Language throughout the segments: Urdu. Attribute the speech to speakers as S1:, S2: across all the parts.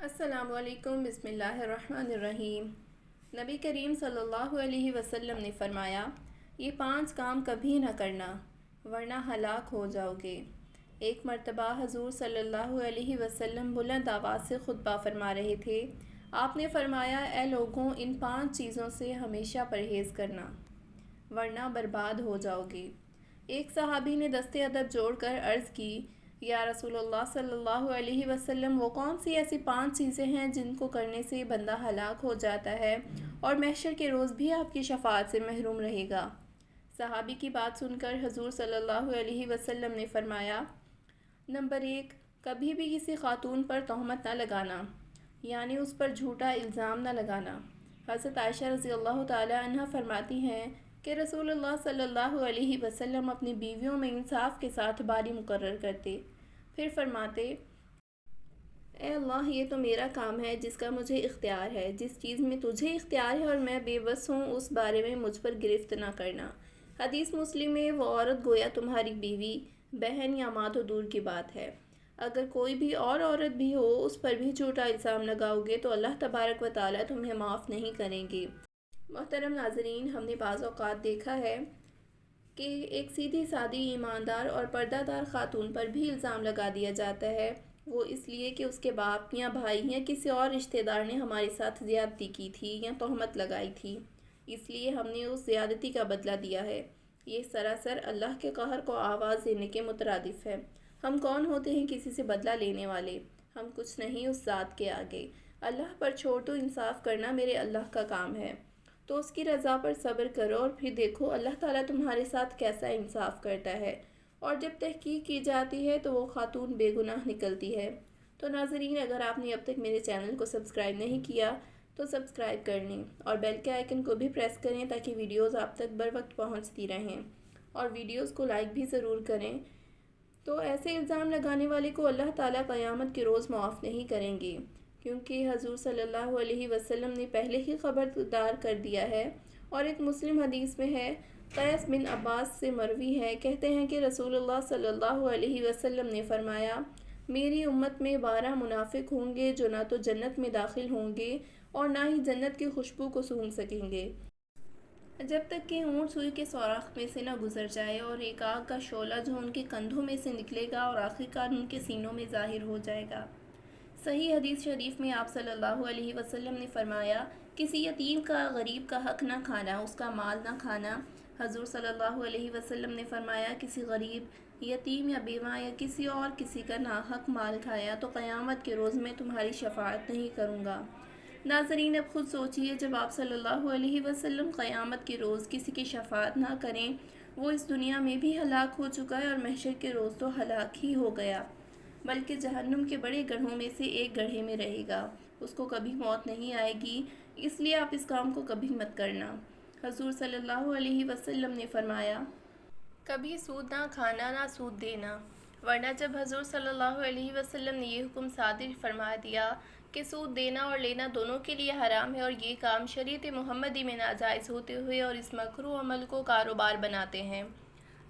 S1: السلام علیکم، بسم اللہ الرحمن الرحیم۔ نبی کریم صلی اللہ علیہ وسلم نے فرمایا، یہ 5 کام کبھی نہ کرنا ورنہ ہلاک ہو جاؤ گے۔ ایک مرتبہ حضور صلی اللہ علیہ وسلم بلند آواز سے خطبہ فرما رہے تھے۔ آپ نے فرمایا، اے لوگوں، ان 5 چیزوں سے ہمیشہ پرہیز کرنا ورنہ برباد ہو جاؤ گے۔ ایک صحابی نے دستے ادب جوڑ کر عرض کی، یا رسول اللہ صلی اللہ علیہ وسلم، وہ کون سی ایسی 5 چیزیں ہیں جن کو کرنے سے بندہ ہلاک ہو جاتا ہے اور محشر کے روز بھی آپ کی شفاعت سے محروم رہے گا؟ صحابی کی بات سن کر حضور صلی اللہ علیہ وسلم نے فرمایا، نمبر 1، کبھی بھی کسی خاتون پر تہمت نہ لگانا، یعنی اس پر جھوٹا الزام نہ لگانا۔ حضرت عائشہ رضی اللہ تعالی عنہ فرماتی ہیں کہ رسول اللہ صلی اللہ علیہ وسلم اپنی بیویوں میں انصاف کے ساتھ باری مقرر کرتے، پھر فرماتے، اے اللہ، یہ تو میرا کام ہے جس کا مجھے اختیار ہے، جس چیز میں تجھے اختیار ہے اور میں بے بس ہوں اس بارے میں مجھ پر گرفت نہ کرنا۔ حدیث مسلم میں، وہ عورت گویا تمہاری بیوی، بہن یا ماں تو دور کی بات ہے، اگر کوئی بھی اور عورت بھی ہو اس پر بھی جھوٹا الزام لگاؤ گے تو اللہ تبارک و تعالیٰ تمہیں معاف نہیں کریں گے۔ محترم ناظرین، ہم نے بعض اوقات دیکھا ہے کہ ایک سیدھی سادی ایماندار اور پردہ دار خاتون پر بھی الزام لگا دیا جاتا ہے، وہ اس لیے کہ اس کے باپ یا بھائی یا کسی اور رشتہ دار نے ہمارے ساتھ زیادتی کی تھی یا تہمت لگائی تھی، اس لیے ہم نے اس زیادتی کا بدلہ دیا ہے۔ یہ سراسر اللہ کے قہر کو آواز دینے کے مترادف ہے۔ ہم کون ہوتے ہیں کسی سے بدلہ لینے والے؟ ہم کچھ نہیں اس ذات کے آگے۔ اللہ پر چھوڑ دو، انصاف کرنا میرے اللہ کا کام ہے، تو اس کی رضا پر صبر کرو اور پھر دیکھو اللہ تعالیٰ تمہارے ساتھ کیسا انصاف کرتا ہے، اور جب تحقیق کی جاتی ہے تو وہ خاتون بے گناہ نکلتی ہے۔ تو ناظرین، اگر آپ نے اب تک میرے چینل کو سبسکرائب نہیں کیا تو سبسکرائب کر لیں اور بیل کے آئیکن کو بھی پریس کریں تاکہ ویڈیوز آپ تک بر وقت پہنچتی رہیں، اور ویڈیوز کو لائک بھی ضرور کریں۔ تو ایسے الزام لگانے والے کو اللہ تعالیٰ قیامت کے روز معاف نہیں کریں گے، کیونکہ حضور صلی اللہ علیہ وسلم نے پہلے ہی خبردار کر دیا ہے، اور ایک مسلم حدیث میں ہے، قیس بن عباس سے مروی ہے، کہتے ہیں کہ رسول اللہ صلی اللہ علیہ وسلم نے فرمایا، میری امت میں 12 منافق ہوں گے جو نہ تو جنت میں داخل ہوں گے اور نہ ہی جنت کی خوشبو کو سونگھ سکیں گے جب تک کہ اونٹ سوئی کے سوراخ میں سے نہ گزر جائے، اور ایک آگ کا شعلہ جو ان کے کندھوں میں سے نکلے گا اور آخرکار ان کے سینوں میں ظاہر ہو جائے گا۔ صحیح حدیث شریف میں آپ صلی اللہ علیہ وسلم نے فرمایا، کسی یتیم کا، غریب کا حق نہ کھانا، اس کا مال نہ کھانا۔ حضور صلی اللہ علیہ وسلم نے فرمایا، کسی غریب، یتیم یا بیوہ یا کسی اور کسی کا ناحق مال کھایا تو قیامت کے روز میں تمہاری شفاعت نہیں کروں گا۔ ناظرین، اب خود سوچئے، جب آپ صلی اللہ علیہ وسلم قیامت کے روز کسی کی شفاعت نہ کریں، وہ اس دنیا میں بھی ہلاک ہو چکا ہے اور محشر کے روز تو ہلاک ہی ہو گیا، بلکہ جہنم کے بڑے گڑھوں میں سے ایک گڑھے میں رہے گا، اس کو کبھی موت نہیں آئے گی، اس لیے آپ اس کام کو کبھی مت کرنا۔ حضور صلی اللہ علیہ وسلم نے فرمایا، کبھی سود نہ کھانا، نہ سود دینا، ورنہ جب حضور صلی اللہ علیہ وسلم نے یہ حکم صادر فرما دیا کہ سود دینا اور لینا دونوں کے لیے حرام ہے، اور یہ کام شریعت محمدی میں ناجائز ہوتے ہوئے اور اس مکروہ عمل کو کاروبار بناتے ہیں،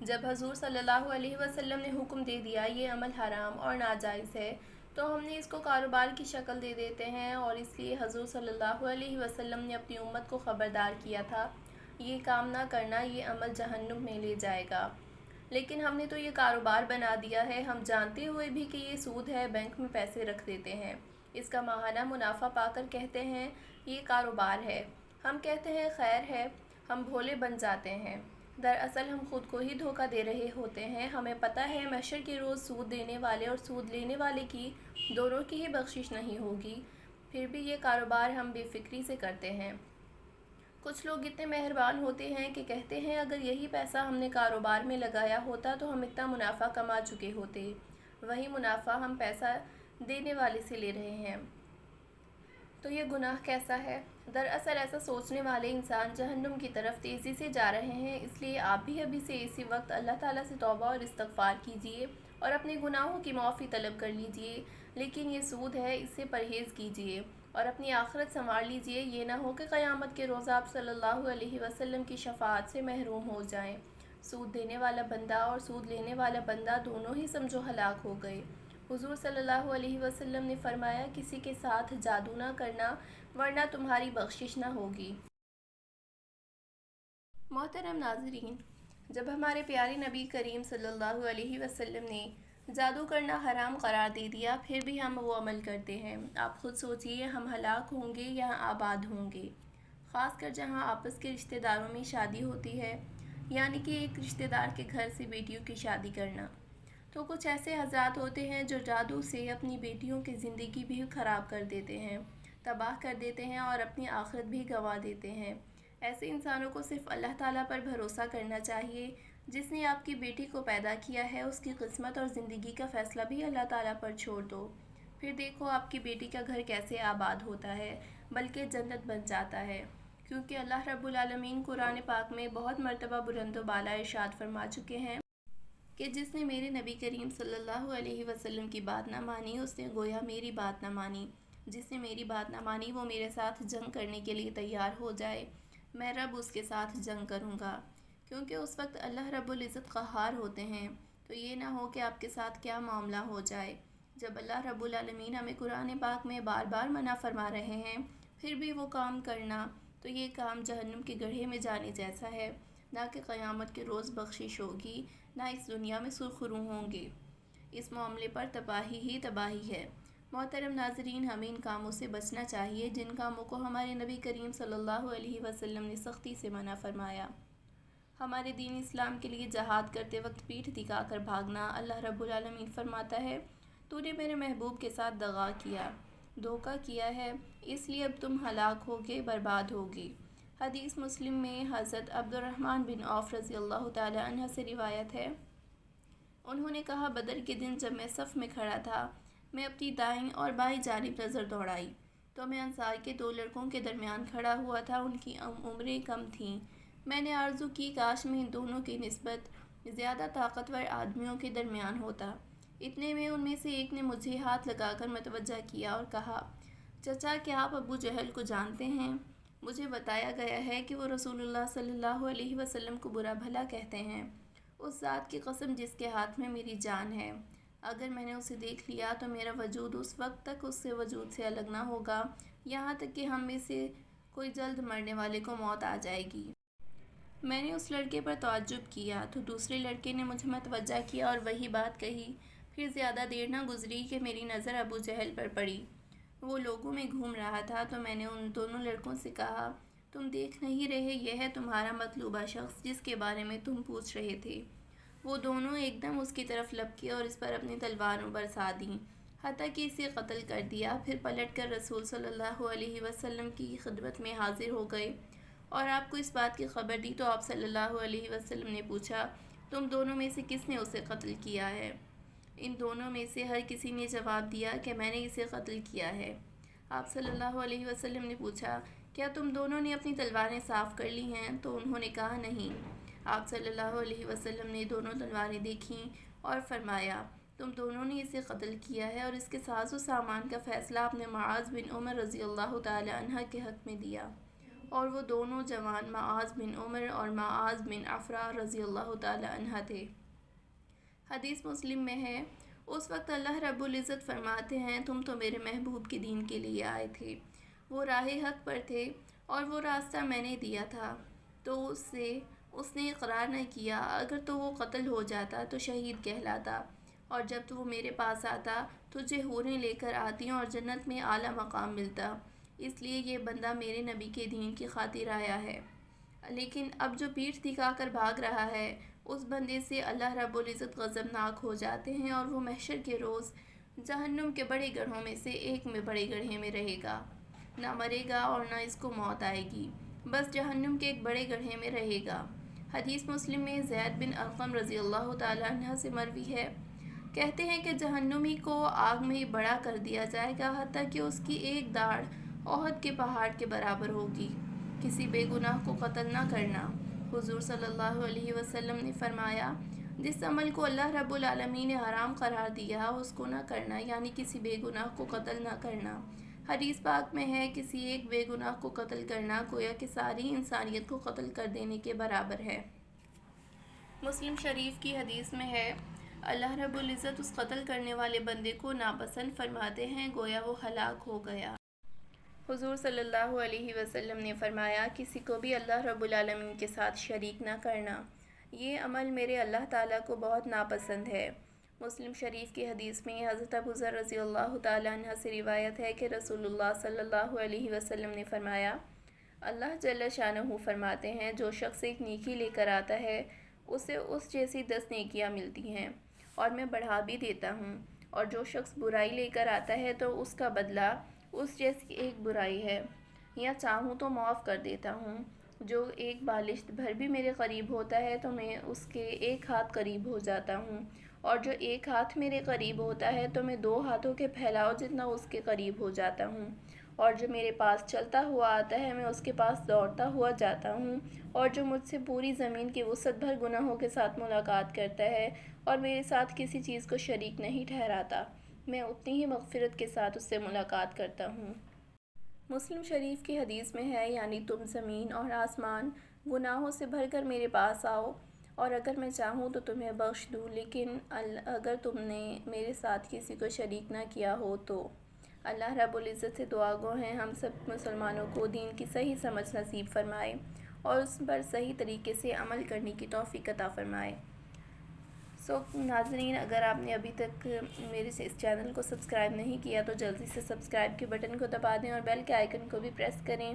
S1: جب حضور صلی اللہ علیہ وسلم نے حکم دے دیا یہ عمل حرام اور ناجائز ہے تو ہم نے اس کو کاروبار کی شکل دے دیتے ہیں، اور اس لیے حضور صلی اللہ علیہ وسلم نے اپنی امت کو خبردار کیا تھا، یہ کام نہ کرنا، یہ عمل جہنم میں لے جائے گا۔ لیکن ہم نے تو یہ کاروبار بنا دیا ہے، ہم جانتے ہوئے بھی کہ یہ سود ہے بینک میں پیسے رکھ دیتے ہیں، اس کا ماہانہ منافع پا کر کہتے ہیں یہ کاروبار ہے، ہم کہتے ہیں خیر ہے، ہم بھولے بن جاتے ہیں، دراصل ہم خود کو ہی دھوکہ دے رہے ہوتے ہیں۔ ہمیں پتہ ہے محشر کے روز سود دینے والے اور سود لینے والے کی دونوں کی ہی بخشش نہیں ہوگی، پھر بھی یہ کاروبار ہم بے فکری سے کرتے ہیں۔ کچھ لوگ اتنے مہربان ہوتے ہیں کہ کہتے ہیں اگر یہی پیسہ ہم نے کاروبار میں لگایا ہوتا تو ہم اتنا منافع کما چکے ہوتے، وہی منافع ہم پیسہ دینے والے سے لے رہے ہیں، تو یہ گناہ کیسا ہے؟ دراصل ایسا سوچنے والے انسان جہنم کی طرف تیزی سے جا رہے ہیں، اس لیے آپ بھی ابھی سے اسی وقت اللہ تعالیٰ سے توبہ اور استغفار کیجئے اور اپنے گناہوں کی معافی طلب کر لیجئے، لیکن یہ سود ہے، اس سے پرہیز کیجئے اور اپنی آخرت سنوار لیجئے، یہ نہ ہو کہ قیامت کے روز آپ صلی اللہ علیہ وسلم کی شفاعت سے محروم ہو جائیں۔ سود دینے والا بندہ اور سود لینے والا بندہ دونوں ہی سمجھو ہلاک ہو گئے۔ حضور صلی اللہ علیہ وسلم نے فرمایا کسی کے ساتھ جادو نہ کرنا ورنہ تمہاری بخشش نہ ہوگی۔ محترم ناظرین، جب ہمارے پیارے نبی کریم صلی اللہ علیہ وسلم نے جادو کرنا حرام قرار دے دیا، پھر بھی ہم وہ عمل کرتے ہیں۔ آپ خود سوچئے، ہم ہلاک ہوں گے یا آباد ہوں گے؟ خاص کر جہاں آپس کے رشتہ داروں میں شادی ہوتی ہے، یعنی کہ ایک رشتہ دار کے گھر سے بیٹیوں کی شادی کرنا۔ تو کچھ ایسے حضرات ہوتے ہیں جو جادو سے اپنی بیٹیوں کی زندگی بھی خراب کر دیتے ہیں، تباہ کر دیتے ہیں اور اپنی آخرت بھی گنوا دیتے ہیں۔ ایسے انسانوں کو صرف اللہ تعالیٰ پر بھروسہ کرنا چاہیے، جس نے آپ کی بیٹی کو پیدا کیا ہے۔ اس کی قسمت اور زندگی کا فیصلہ بھی اللہ تعالیٰ پر چھوڑ دو، پھر دیکھو آپ کی بیٹی کا گھر کیسے آباد ہوتا ہے، بلکہ جنت بن جاتا ہے۔ کیونکہ اللہ رب العالمین قرآن پاک میں بہت مرتبہ بلند و بالا ارشاد فرما چکے ہیں کہ جس نے میرے نبی کریم صلی اللہ علیہ وسلم کی بات نہ مانی، اس نے گویا میری بات نہ مانی۔ جس نے میری بات نہ مانی وہ میرے ساتھ جنگ کرنے کے لیے تیار ہو جائے، میں رب اس کے ساتھ جنگ کروں گا۔ کیونکہ اس وقت اللہ رب العزت قہار ہوتے ہیں، تو یہ نہ ہو کہ آپ کے ساتھ کیا معاملہ ہو جائے۔ جب اللہ رب العالمین ہمیں قرآن پاک میں بار بار منع فرما رہے ہیں، پھر بھی وہ کام کرنا، تو یہ کام جہنم کے گڑھے میں جانے جیسا ہے، نہ کہ قیامت کے روز بخشش ہوگی، نہ اس دنیا میں سرخرو ہوں گے۔ اس معاملے پر تباہی ہی تباہی ہے۔ محترم ناظرین، ہمیں ان کاموں سے بچنا چاہیے جن کاموں کو ہمارے نبی کریم صلی اللہ علیہ وسلم نے سختی سے منع فرمایا۔ ہمارے دین اسلام کے لیے جہاد کرتے وقت پیٹھ دکھا کر بھاگنا، اللہ رب العالمین فرماتا ہے تو نے میرے محبوب کے ساتھ دغا کیا، دھوکہ کیا ہے، اس لیے اب تم ہلاک ہوگے، برباد ہوگی۔ حدیث مسلم میں حضرت عبد الرحمن بن عوف رضی اللہ تعالی عنہ سے روایت ہے، انہوں نے کہا بدر کے دن جب میں صف میں کھڑا تھا، میں اپنی دائیں اور بائیں جانب نظر دوڑائی تو میں انصار کے دو لڑکوں کے درمیان کھڑا ہوا تھا۔ ان کی عمریں کم تھیں۔ میں نے آرزو کی کاش میں ان دونوں کی نسبت زیادہ طاقتور آدمیوں کے درمیان ہوتا۔ اتنے میں ان میں سے ایک نے مجھے ہاتھ لگا کر متوجہ کیا اور کہا، چچا کیا آپ ابو جہل کو جانتے ہیں؟ مجھے بتایا گیا ہے کہ وہ رسول اللہ صلی اللہ علیہ وسلم کو برا بھلا کہتے ہیں۔ اس ذات کی قسم جس کے ہاتھ میں میری جان ہے، اگر میں نے اسے دیکھ لیا تو میرا وجود اس وقت تک اس سے وجود سے الگ نہ ہوگا، یہاں تک کہ ہم میں سے کوئی جلد مرنے والے کو موت آ جائے گی۔ میں نے اس لڑکے پر تعجب کیا تو دوسرے لڑکے نے مجھے متوجہ کیا اور وہی بات کہی۔ پھر زیادہ دیر نہ گزری کہ میری نظر ابو جہل پر پڑی۔ وہ لوگوں میں گھوم رہا تھا تو میں نے ان دونوں لڑکوں سے کہا، تم دیکھ نہیں رہے یہ ہے تمہارا مطلوبہ شخص جس کے بارے میں تم پوچھ رہے تھے؟ وہ دونوں ایک دم اس کی طرف لپکے اور اس پر اپنی تلواریں برسا دیں، حتیٰ کہ اسے قتل کر دیا۔ پھر پلٹ کر رسول صلی اللہ علیہ وسلم کی خدمت میں حاضر ہو گئے اور آپ کو اس بات کی خبر دی تو آپ صلی اللہ علیہ وسلم نے پوچھا، تم دونوں میں سے کس نے اسے قتل کیا ہے؟ ان دونوں میں سے ہر کسی نے جواب دیا کہ میں نے اسے قتل کیا ہے۔ آپ صلی اللہ علیہ وسلم نے پوچھا، کیا تم دونوں نے اپنی تلواریں صاف کر لی ہیں؟ تو انہوں نے کہا نہیں۔ آپ صلی اللہ علیہ وسلم نے دونوں تلواریں دیکھیں اور فرمایا، تم دونوں نے اسے قتل کیا ہے، اور اس کے ساز و سامان کا فیصلہ آپ نے معاذ بن عمر رضی اللہ تعالی عنہ کے حق میں دیا، اور وہ دونوں جوان معاذ بن عمر اور معاذ بن عفراء رضی اللہ تعالی عنہ تھے۔ حدیث مسلم میں ہے، اس وقت اللہ رب العزت فرماتے ہیں تم تو میرے محبوب کے دین کے لیے آئے تھے، وہ راہ حق پر تھے اور وہ راستہ میں نے دیا تھا، تو اس نے اقرار نہ کیا، اگر تو وہ قتل ہو جاتا تو شہید کہلاتا، اور جب تو وہ میرے پاس آتا تجھے حوریں لے کر آتی اور جنت میں اعلیٰ مقام ملتا، اس لیے یہ بندہ میرے نبی کے دین کی خاطر آیا ہے۔ لیکن اب جو پیٹھ دکھا کر بھاگ رہا ہے، اس بندے سے اللہ رب العزت غضبناک ہو جاتے ہیں اور وہ محشر کے روز جہنم کے بڑے گڑھوں میں سے ایک میں بڑے گڑھے میں رہے گا، نہ مرے گا اور نہ اس کو موت آئے گی، بس جہنم کے ایک بڑے گڑھے میں رہے گا۔ حدیث مسلم میں زید بن ارقم رضی اللہ تعالی عنہ سے مروی ہے، کہتے ہیں کہ جہنمی کو آگ میں بڑا کر دیا جائے گا حتیٰ کہ اس کی ایک داڑھ احد کے پہاڑ کے برابر ہوگی۔ کسی بے گناہ کو قتل نہ کرنا۔ حضور صلی اللہ علیہ وسلم نے فرمایا، جس عمل کو اللہ رب العالمین نے حرام قرار دیا اس کو نہ کرنا، یعنی کسی بے گناہ کو قتل نہ کرنا۔ حدیث پاک میں ہے، کسی ایک بے گناہ کو قتل کرنا گویا کہ ساری انسانیت کو قتل کر دینے کے برابر ہے۔ مسلم شریف کی حدیث میں ہے، اللہ رب العزت اس قتل کرنے والے بندے کو ناپسند فرماتے ہیں، گویا وہ ہلاک ہو گیا۔ حضور صلی اللہ علیہ وسلم نے فرمایا، کسی کو بھی اللہ رب العالمین کے ساتھ شریک نہ کرنا، یہ عمل میرے اللہ تعالیٰ کو بہت ناپسند ہے۔ مسلم شریف کی حدیث میں حضرت ابو ذر رضی اللہ تعالیٰ عنہ سے روایت ہے کہ رسول اللہ صلی اللہ علیہ وسلم نے فرمایا، اللہ جل شانہ فرماتے ہیں، جو شخص ایک نیکی لے کر آتا ہے اسے اس جیسی 10 نیکیاں ملتی ہیں اور میں بڑھا بھی دیتا ہوں، اور جو شخص برائی لے کر آتا ہے تو اس کا بدلہ اس جیسی ایک برائی ہے، یا چاہوں تو معاف کر دیتا ہوں۔ جو ایک بالشت بھر بھی میرے قریب ہوتا ہے تو میں اس کے ایک ہاتھ قریب ہو جاتا ہوں، اور جو ایک ہاتھ میرے قریب ہوتا ہے تو میں 2 ہاتھوں کے پھیلاؤ جتنا اس کے قریب ہو جاتا ہوں، اور جو میرے پاس چلتا ہوا آتا ہے میں اس کے پاس دوڑتا ہوا جاتا ہوں، اور جو مجھ سے پوری زمین کی وسعت بھر گناہوں کے ساتھ ملاقات کرتا ہے اور میرے ساتھ کسی چیز کو شریک نہیں ٹھہراتا، میں اتنی ہی مغفرت کے ساتھ اس سے ملاقات کرتا ہوں۔ مسلم شریف کی حدیث میں ہے، یعنی تم زمین اور آسمان گناہوں سے بھر کر میرے پاس آؤ اور اگر میں چاہوں تو تمہیں بخش دوں، لیکن اگر تم نے میرے ساتھ کسی کو شریک نہ کیا ہو تو۔ اللہ رب العزت سے دعا گو ہیں ہم سب مسلمانوں کو دین کی صحیح سمجھ نصیب فرمائے اور اس پر صحیح طریقے سے عمل کرنے کی توفیق عطا فرمائے۔ ناظرین، اگر آپ نے ابھی تک میرے اس چینل کو سبسکرائب نہیں کیا تو جلدی سے سبسکرائب کے بٹن کو دبا دیں اور بیل کے آئیکن کو بھی پریس کریں،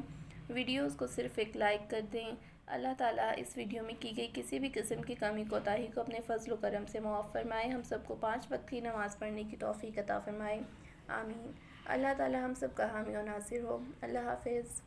S1: ویڈیوز کو صرف ایک لائک کر دیں۔ اللہ تعالیٰ اس ویڈیو میں کی گئی کسی بھی قسم کی کمی کوتاہی کو اپنے فضل و کرم سے معاف فرمائے، ہم سب کو 5 وقت کی نماز پڑھنے کی توفیق عطا فرمائے، آمین۔ اللہ تعالیٰ ہم سب کا حامی و ناصر ہو۔ اللہ حافظ۔